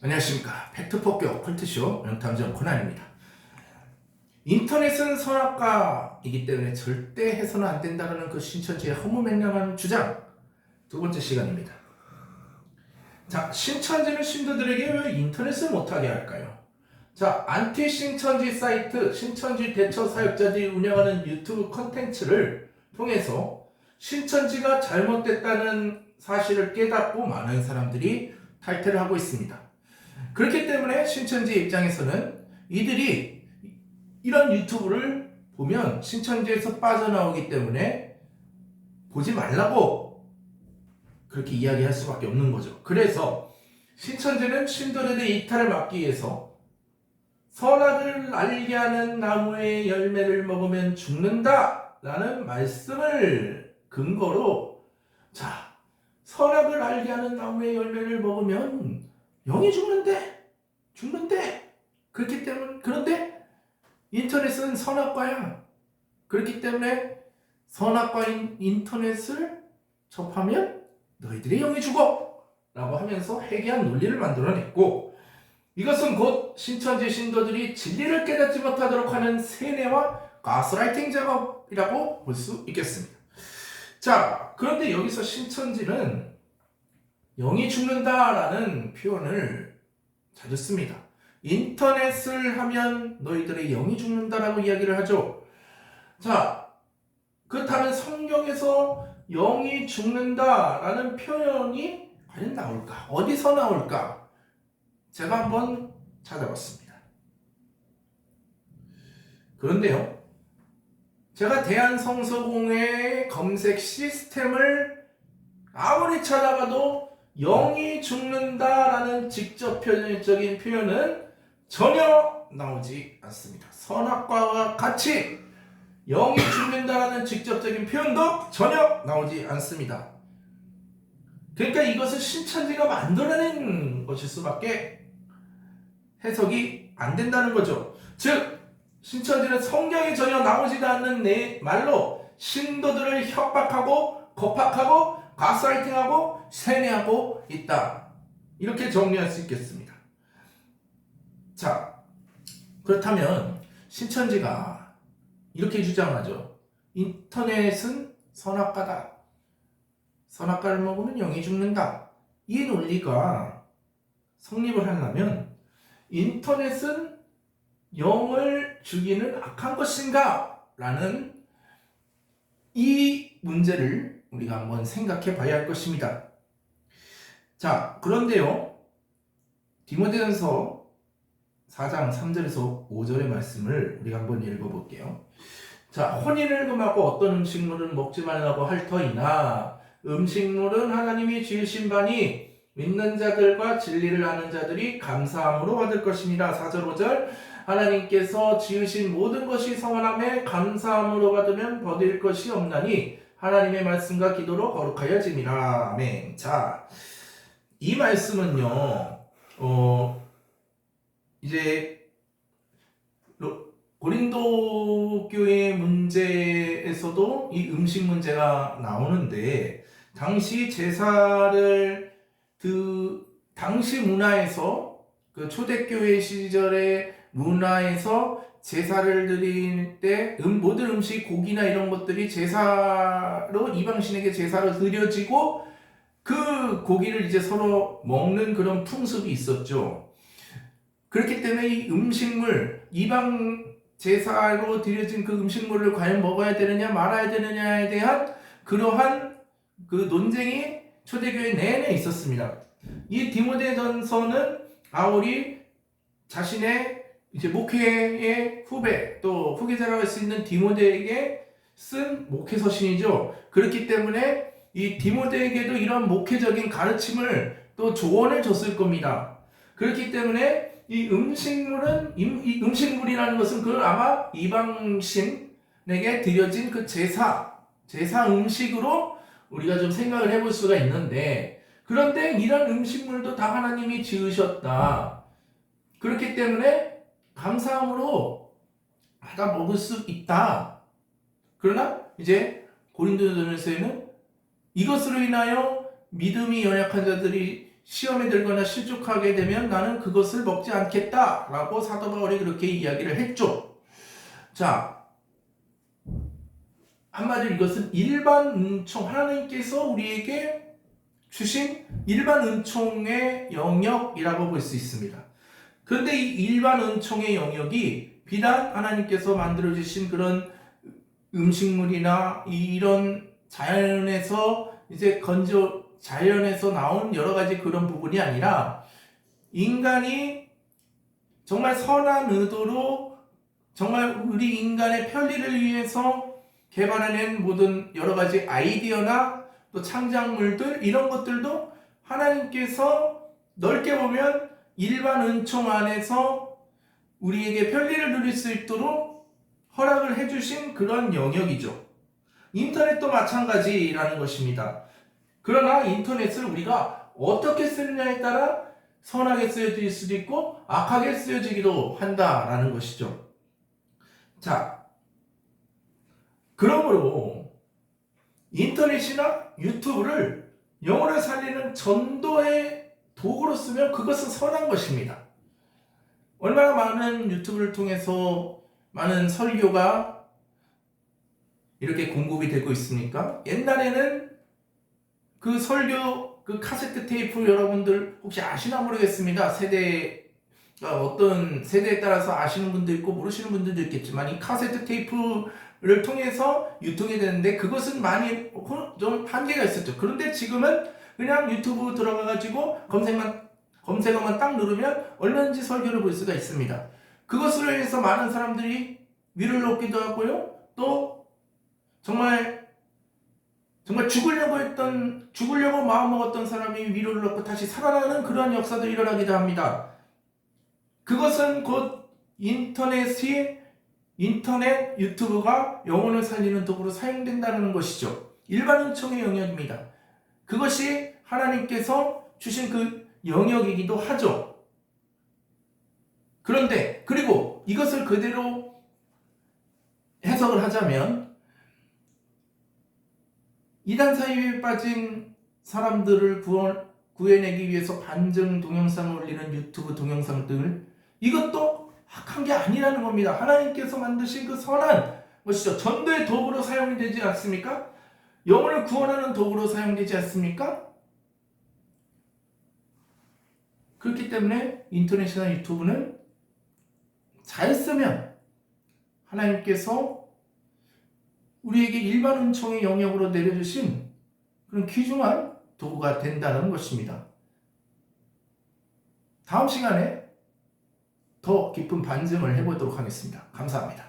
안녕하십니까. 팩트폭격 컬트쇼 명탐정 코난입니다. 인터넷은 선악과이기 때문에 절대 해서는 안 된다는 그 신천지의 허무맹랑한 주장, 두 번째 시간입니다. 자, 신천지는 신도들에게 왜 인터넷을 못하게 할까요? 자, 안티 신천지 사이트 신천지 대처 사역자들이 운영하는 유튜브 컨텐츠를 통해서 신천지가 잘못됐다는 사실을 깨닫고 많은 사람들이 탈퇴를 하고 있습니다. 그렇기 때문에 신천지 입장에서는 이들이 이런 유튜브를 보면 신천지에서 빠져나오기 때문에 보지 말라고 그렇게 이야기할 수밖에 없는 거죠. 그래서 신천지는 신도들의 이탈을 막기 위해서 선악을 알게 하는 나무의 열매를 먹으면 죽는다 라는 말씀을 근거로, 자, 선악을 알게 하는 나무의 열매를 먹으면 영이 죽는데 그렇기 때문에, 그런데 인터넷은 선악과야. 그렇기 때문에 선악과인 인터넷을 접하면 너희들의 영이 죽어 라고 하면서 해괴한 논리를 만들어냈고, 이것은 곧 신천지 신도들이 진리를 깨닫지 못하도록 하는 세뇌와 가스라이팅 작업이라고 볼 수 있겠습니다. 자, 그런데 여기서 신천지는 영이 죽는다라는 표현을 자주 씁니다. 인터넷을 하면 너희들의 영이 죽는다라고 이야기를 하죠. 자, 그렇다면 성경에서 영이 죽는다라는 표현이 과연 나올까? 어디서 나올까? 제가 한번 찾아봤습니다. 그런데요, 제가 대한성서공회 검색 시스템을 아무리 찾아봐도 영이 죽는다라는 직접적인 표현은 전혀 나오지 않습니다. 선악과와 같이 영이 죽는다라는 직접적인 표현도 전혀 나오지 않습니다. 그러니까 이것은 신천지가 만들어낸 것일 수밖에 해석이 안 된다는 거죠. 즉, 신천지는 성경에 전혀 나오지도 않는 말로 신도들을 협박하고 겁박하고 가스라이팅하고 세뇌하고 있다. 이렇게 정리할 수 있겠습니다. 자, 그렇다면 신천지가 이렇게 주장하죠. 인터넷은 선악과다. 선악과를 먹으면 영이 죽는다. 이 논리가 성립을 하려면 인터넷은 영을 죽이는 악한 것인가? 라는 이 문제를 우리가 한번 생각해 봐야 할 것입니다. 자, 그런데요, 디모데전서 4장 3절에서 5절의 말씀을 우리가 한번 읽어볼게요. 자, 혼인을 금하고 어떤 음식물은 먹지 말라고 할 터이나 음식물은 하나님이 지으신 바니 믿는 자들과 진리를 아는 자들이 감사함으로 받을 것이니라. 4절 5절 하나님께서 지으신 모든 것이 선함에 감사함으로 받으면 버릴 것이 없나니 하나님의 말씀과 기도로 거룩하여짐이라. 아멘. 자, 이 말씀은요, 이제 고린도 교회 문제에서도 이 음식 문제가 나오는데, 당시 제사를 당시 문화에서 그 초대교회 시절의 문화에서 제사를 드릴 때 모든 음식, 고기나 이런 것들이 제사로 이방신에게 제사로 드려지고 그 고기를 이제 서로 먹는 그런 풍습이 있었죠. 그렇기 때문에 이 음식물, 이방 제사로 드려진 그 음식물을 과연 먹어야 되느냐 말아야 되느냐에 대한 그러한 그 논쟁이 초대교회 내내 있었습니다. 이 디모데전서는 바울이 자신의 이제 목회의 후배, 또 후계자라고 할 수 있는 디모데에게 쓴 목회서신이죠. 그렇기 때문에 이 디모데에게도 이런 목회적인 가르침을 또 조언을 줬을 겁니다. 그렇기 때문에 이 음식물이라는 것은 그 아마 이방신에게 드려진 그 제사 음식으로 우리가 좀 생각을 해볼 수가 있는데, 그런데 이런 음식물도 다 하나님이 지으셨다. 그렇기 때문에 감사함으로 받아 먹을 수 있다. 그러나 이제 고린도전서에는 이것으로 인하여 믿음이 연약한 자들이 시험에 들거나 실족하게 되면 나는 그것을 먹지 않겠다라고 사도 바울이 그렇게 이야기를 했죠. 자, 한마디로 이것은 일반 은총, 하나님께서 우리에게 주신 일반 은총의 영역이라고 볼 수 있습니다. 그런데 이 일반 은총의 영역이 비단 하나님께서 만들어주신 그런 음식물이나 이런 자연에서 자연에서 나온 여러 가지 그런 부분이 아니라 인간이 정말 선한 의도로 정말 우리 인간의 편리를 위해서 개발해낸 모든 여러 가지 아이디어나 또 창작물들 이런 것들도 하나님께서 넓게 보면 일반 은총 안에서 우리에게 편리를 누릴 수 있도록 허락을 해주신 그런 영역이죠. 인터넷도 마찬가지라는 것입니다. 그러나 인터넷을 우리가 어떻게 쓰느냐에 따라 선하게 쓰여질 수도 있고 악하게 쓰여지기도 한다라는 것이죠. 자, 그러므로 인터넷이나 유튜브를 영혼을 살리는 전도의 도구로 쓰면 그것은 선한 것입니다. 얼마나 많은 유튜브를 통해서 많은 설교가 이렇게 공급이 되고 있습니까? 옛날에는 그 설교, 그 카세트 테이프 여러분들 혹시 아시나 모르겠습니다. 어떤 세대에 따라서 아시는 분도 있고 모르시는 분들도 있겠지만 이 카세트 테이프를 통해서 유통이 되는데 그것은 많이 좀 한계가 있었죠. 그런데 지금은 그냥 유튜브 들어가가지고 검색어만 딱 누르면 얼마든지 설교를 볼 수가 있습니다. 그것으로 인해서 많은 사람들이 위를 얻기도 하고요. 또 정말 죽으려고 마음먹었던 사람이 위로를 얻고 다시 살아나는 그러한 역사도 일어나기도 합니다. 그것은 곧 인터넷 유튜브가 영혼을 살리는 도구로 사용된다는 것이죠. 일반 은총의 영역입니다. 그것이 하나님께서 주신 그 영역이기도 하죠. 그런데 그리고 이것을 그대로 해석을 하자면 이단 사이에 빠진 사람들을 구해내기 위해서 반증 동영상을 올리는 유튜브 동영상들 이것도 악한 게 아니라는 겁니다. 하나님께서 만드신 그 선한 것이죠. 전도의 도구로 사용이 되지 않습니까? 영혼을 구원하는 도구로 사용되지 않습니까? 그렇기 때문에 인터넷이나 유튜브는 잘 쓰면 하나님께서 우리에게 일반 은총의 영역으로 내려주신 그런 귀중한 도구가 된다는 것입니다. 다음 시간에 더 깊은 반증을 해보도록 하겠습니다. 감사합니다.